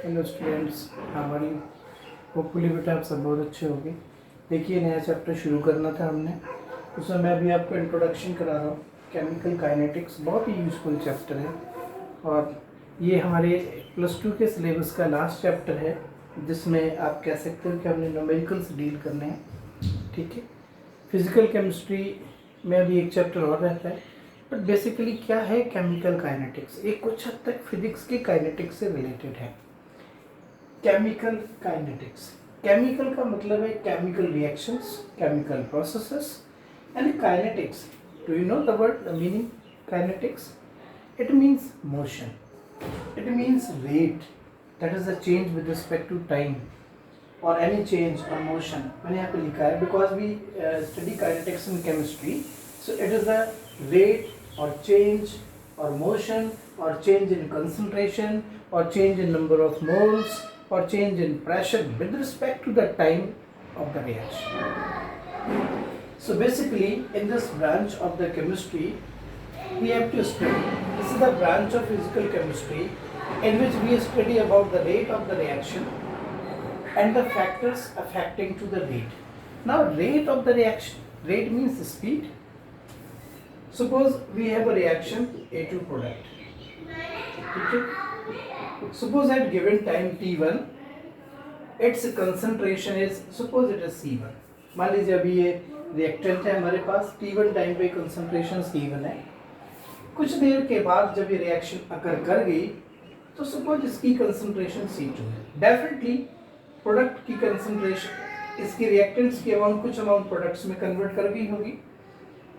Hello students, हमारी hopefully बेटा आप सब बहुत अच्छे होंगे। देखिए, नया चैप्टर शुरू करना था हमने, उसमें मैं अभी आपको इंट्रोडक्शन करा रहा हूँ। केमिकल काइनेटिक्स बहुत ही यूज़फुल चैप्टर है और ये हमारे +2 के सिलेबस का लास्ट चैप्टर है, जिसमें आप कह सकते हो कि हमने न्यूमेरिकल्स डील करने हैं। ठीक है, फिजिकल केमिस्ट्री में अभी एक चैप्टर और रहता है, बट बेसिकली क्या है केमिकल काइनेटिक्स, एक कुछ हद तक फिजिक्स के काइनेटिक्स से रिलेटेड है। केमिकल काइनेटिक्स, केमिकल का मतलब है chemical reactions, chemical processes and kinetics. Do you know the word, the meaning kinetics? It means motion, it means rate, that is the change with respect to time और any change और motion. मैंने यहाँ पे लिखा है because we study kinetics in chemistry, so it is the rate और change or motion or change in concentration or change in number of moles or change in pressure with respect to the time of the reaction. So basically in this branch of the chemistry we have to study, this is the branch of physical chemistry in which we study about the rate of the reaction and the factors affecting to the rate. Now rate of the reaction, rate means speed. Suppose we have a reaction A2 product. Okay? Suppose at given time t1, its concentration is, suppose it is C1. मान लीजिए अभी ये reactant है हमारे पास, t1 time पे concentration C1 है। कुछ देर के बाद जब ये रिएक्शन अकर कर गई तो सपोज इसकी कंसंट्रेशन C2 है। डेफिनेटली प्रोडक्ट की कंसंट्रेशन, इसके रिएक्टेंट्स की अमाउंट कुछ अमाउंट प्रोडक्ट्स में कन्वर्ट कर गई होगी।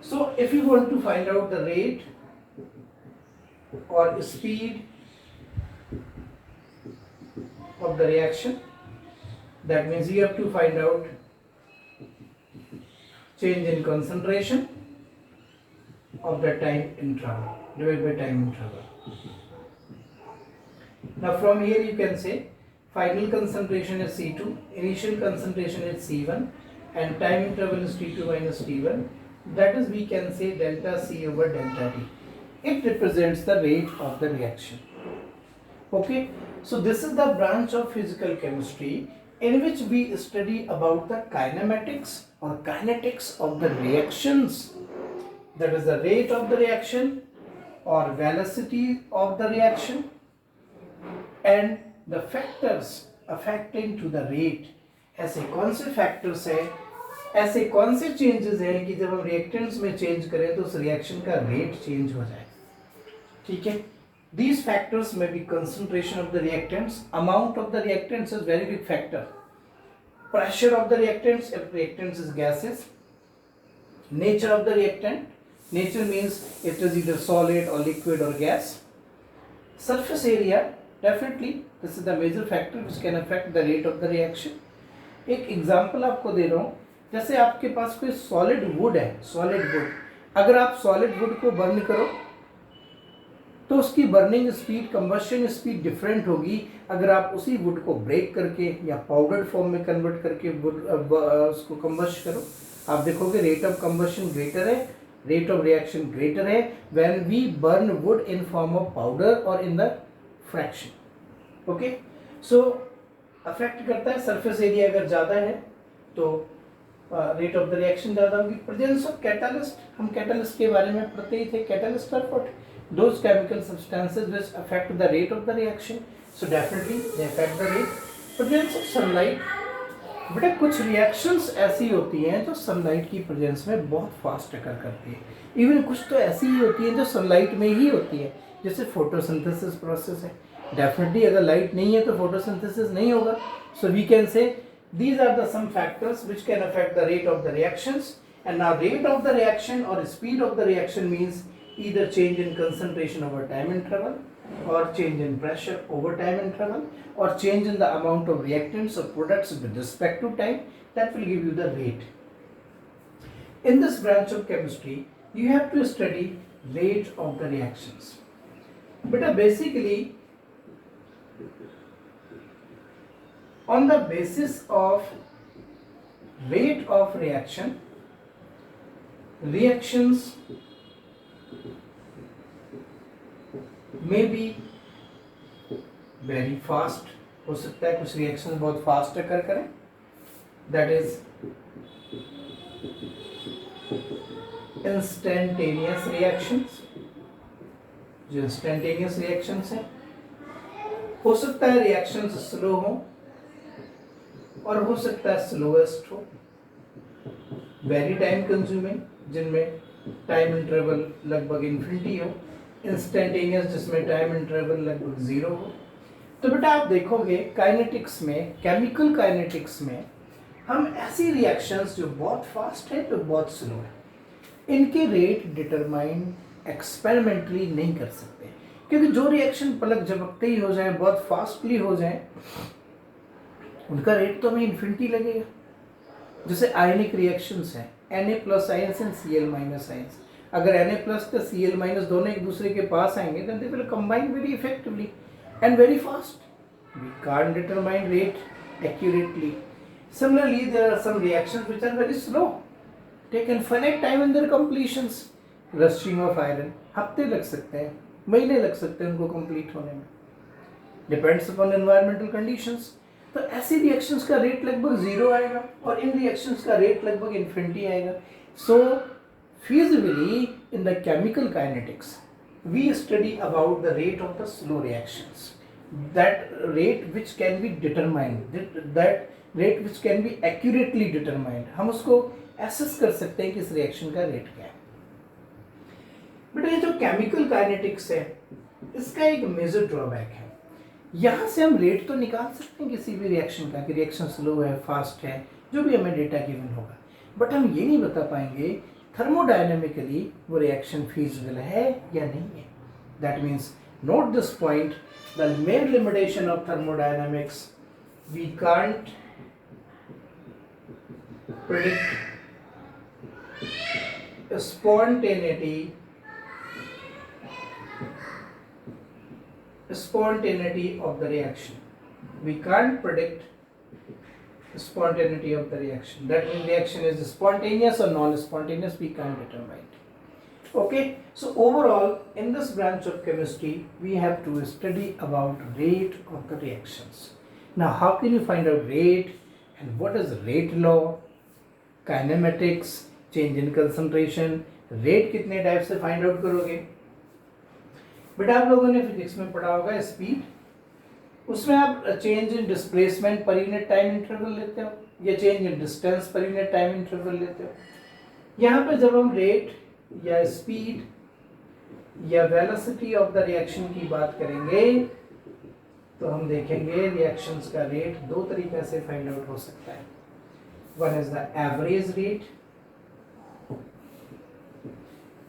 So if you want to find out the rate or speed of the reaction, that means you have to find out change in concentration of the time interval divided by time interval. Now from here you can say final concentration is C2, initial concentration is C1 and time interval is T2 minus T1. That is, we can say delta C over delta T. It represents the rate of the reaction. Okay, so this is the branch of physical chemistry in which we study about the kinematics or kinetics of the reactions. That is the rate of the reaction or velocity of the reaction and the factors affecting to the rate. ऐसे कौन से factors है, ऐसे कौन से changes हैं कि जब हम रिएक्टेंट्स में चेंज करें तो उस रिएक्शन का रेट चेंज हो जाए। ठीक है, these factors may be concentration of the reactants, amount of the reactants is very big factor, pressure of the reactants if reactants is gases, nature of the reactant, nature means it is either solid or liquid or gas, surface area, definitely this is the major factor which can affect the rate of the reaction. एक example आपको दे रहा हूँ, जैसे आपके पास कोई solid wood है, solid wood, अगर आप सॉलिड वुड को बर्न करो तो उसकी burning speed, combustion speed different होगी अगर आप उसी वुड को ब्रेक करके या पाउडर्ड फॉर्म में कन्वर्ट करके उसको कंबस्ट करो। आप देखोगे रेट ऑफ कंबशन ग्रेटर है, रेट ऑफ रिएक्शन ग्रेटर है when we burn wood in form of powder और in the fraction. Okay, so affect करता है सरफेस एरिया अगर ज़्यादा है तो रेट ऑफ द रिएक्शन ज़्यादा होगी। प्रेजेंस ऑफ कैटालिस्ट, हम कैटालिस्ट के बारे में पढ़ते ही थे। Catalyst are what? Those chemical substances which affect the rate of the reaction, so definitely they affect the rate. Presence of sunlight, बेटा कुछ रिएक्शंस ऐसी होती हैं जो सनलाइट की प्रेजेंस में बहुत फास्ट अकर करती है, इवन कुछ तो ऐसी ही होती हैं जो सनलाइट में ही होती है, जैसे फोटोसिंथेसिस प्रोसेस है। डेफिनेटली अगर लाइट नहीं है तो फोटोसिंथेसिस नहीं होगा। So we can say these are the some factors which can affect the rate of the reactions. And now rate of the reaction or speed of the reaction means either change in concentration over time interval or change in pressure over time interval or change in the amount of reactants or products with respect to time. That will give you the rate. In this branch of chemistry you have to study rate of the reactions. But basically on the basis of rate of reaction, reactions may be very fast हो सकता है कुछ reaction बहुत fast अकर करें, that is instantaneous reactions, जो instantaneous reactions हैं। हो सकता है रिएक्शंस स्लो हो और हो सकता है स्लोएस्ट हो, वेरी टाइम कंज्यूमिंग जिनमें टाइम इंटरवल लगभग इन्फिनिटी हो, इंस्टेंटेनियस जिसमें टाइम इंटरवल लगभग जीरो हो। तो बेटा आप देखोगे काइनेटिक्स में, केमिकल काइनेटिक्स में हम ऐसी रिएक्शंस जो बहुत फास्ट है तो बहुत स्लो है, इनके रेट डिटरमाइन एक्सपेरिमेंटली नहीं कर सकते, क्योंकि जो रिएक्शन पलक झपकते ही हो जाए, बहुत फास्टली हो जाए, उनका रेट तो हमें इन्फिनिटी लगेगा। जैसे आयनिक रिएक्शंस हैं, Na plus ions and Cl minus ions, अगर Na प्लस तो Cl माइनस दोनों एक दूसरे के पास आएंगे then they will combine very effectively and very fast. We can't determine rate accurately. Similarly, there are some reactions which are very slow, take infinite time in their completions. Rusting of iron हफ्ते लग सकते हैं, महीने लग सकते हैं उनको complete होने में, डिपेंड्स अपॉन एनवायरमेंटल कंडीशंस। तो ऐसी रिएक्शंस का रेट लगभग जीरो आएगा और इन रिएक्शंस का रेट लगभग इन्फिनिटी आएगा। सो feasibly in the chemical kinetics we study about the rate of the slow reactions, that rate which can be determined, that rate which can be accurately determined, हम उसको assess कर सकते हैं कि इस रिएक्शन का रेट क्या है। बेटा ये जो केमिकल काइनेटिक्स है इसका एक मेजर ड्रॉबैक है, यहाँ से हम रेट तो निकाल सकते हैं किसी भी रिएक्शन का कि रिएक्शन स्लो है, फास्ट है, जो भी हमें डेटा गिवन होगा, बट हम ये नहीं बता पाएंगे थर्मोडायनेमिकली वो रिएक्शन फीजिबल है या नहीं है। That means note this point, the main limitation of thermodynamics, we can't predict spontaneity of the reaction. We can't predict spontaneity of the reaction. That means reaction is spontaneous or non-spontaneous, we can't determine it. Okay, so overall in this branch of chemistry we have to study about rate of the reactions. Now how can you find out rate and what is rate law, kinematics, change in concentration, rate कितने type से find out करोगे? बेटा आप लोगों ने physics में पढ़ा होगा स्पीड, उसमें आप change in displacement per unit time interval लेते हो या change in distance per unit time interval लेते हो। यहाँ पे जब हम रेट या स्पीड या वेलोसिटी ऑफ द रिएक्शन की बात करेंगे तो हम देखेंगे रिएक्शंस का रेट दो तरीके से फाइंड आउट हो सकता है। One is the average rate,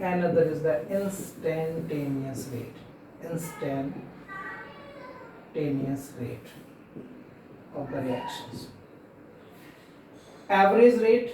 another is the instantaneous rate, instantaneous rate of the reactions. Average rate,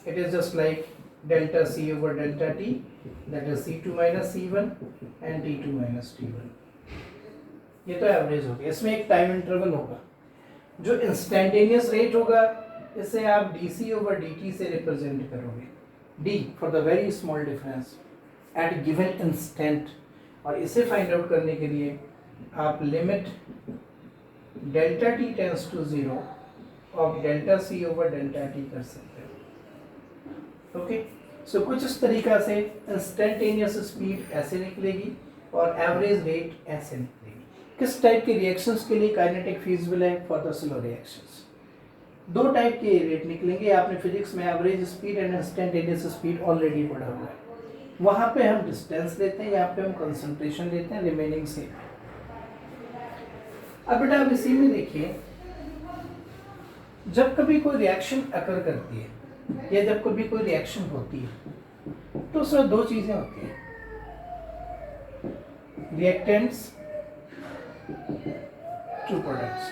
it is just like delta C over delta T, that is C2 minus C1 and T2 minus T1. ये तो average हो गया, इसमें एक time interval होगा। जो instantaneous rate होगा इसे आप dc over dt से रिप्रेजेंट करोगे, d for the very small difference at given instant, और इसे फाइंड आउट करने के लिए आप limit delta t tends to 0 of delta c over delta t कर सकते हो। ओके, सो कुछ इस तरीका से इंस्टेंटेनियस स्पीड ऐसे निकलेगी और एवरेज रेट ऐसे निकलेगी। किस टाइप के रिएक्शंस के लिए काइनेटिक फीजिबल है? फॉर द स्लो रिएक्शंस दो टाइप के रेट निकलेंगे। आपने फिजिक्स में average speed and instantaneous speed already पढ़ा हुआ है, वहां पे हम डिस्टेंस लेते हैं, यहाँ पे हम कंसंट्रेशन लेते हैं, रिमेनिंग सेम। अब बेटा आप इसी में देखिए, जब कभी कोई रिएक्शन अकर करती है या जब कभी कोई रिएक्शन होती है तो उसमें दो चीजें होती हैं, रिएक्टेंट्स टू प्रोडक्ट्स।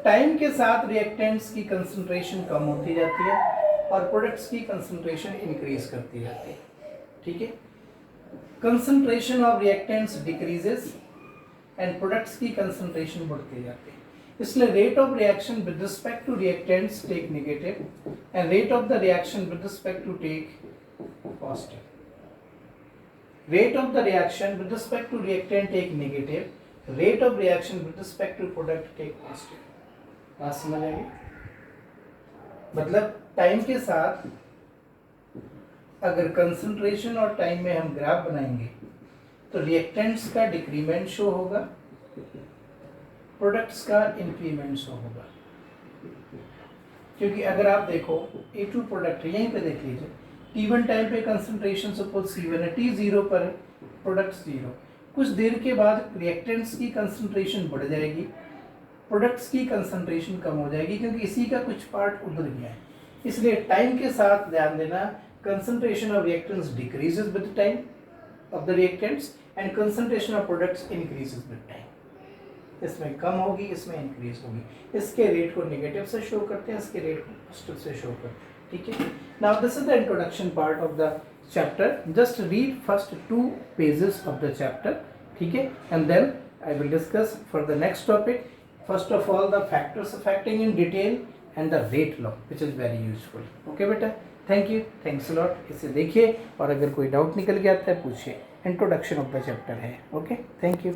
टाइम के साथ रिएक्टेंट्स की कंसंट्रेशन कम होती जाती है और प्रोडक्ट्स की कंसंट्रेशन इंक्रीज करती जाती है। ठीक है, concentration of reactants decreases and products की कंसंट्रेशन बढ़ती जाती है। इसलिए rate of reaction with respect to reactants take negative and rate of the reaction with respect to take positive. Rate of the reaction with respect to reactant take negative, rate of reaction with respect to product के constant. बात समझ आएगी? मतलब time के साथ अगर concentration और time में हम ग्राफ बनाएंगे तो रिएक्टेंट्स का डिक्रीमेंट शो होगा, प्रोडक्ट्स का इंक्रीमेंट शो होगा। क्योंकि अगर आप देखो A2 प्रोडक्ट यहीं पे देख लीजिए, T1 टाइम पे कंसंट्रेशन सपोज C1 है, T0 पर प्रोडक्ट 0। कुछ देर के बाद रिएक्टेंट्स की कंसंट्रेशन बढ़ जाएगी, प्रोडक्ट्स की कंसंट्रेशन कम हो जाएगी, क्योंकि इसी का कुछ पार्ट उधर गया है। इसलिए टाइम के साथ ध्यान देना, concentration of reactants decreases with time of the reactants and concentration of products increases with time. इसमें कम होगी, इसमें इंक्रीज होगी। इसके रेट को नेगेटिव से शो करते हैं, इसके रेट को पॉजिटिव से शो करते हैं। ठीक है, now this is the introduction part of the chapter. Just read first 2 pages of the chapter, ठीक है, and then I will discuss for the next topic. First of all the factors affecting in detail and the rate law which is very useful. Okay बेटा, thank you, thanks a lot. इसे देखिए और अगर कोई doubt निकल गया तो पूछिए। इंट्रोडक्शन ऑफ द चैप्टर है। Okay, thank you.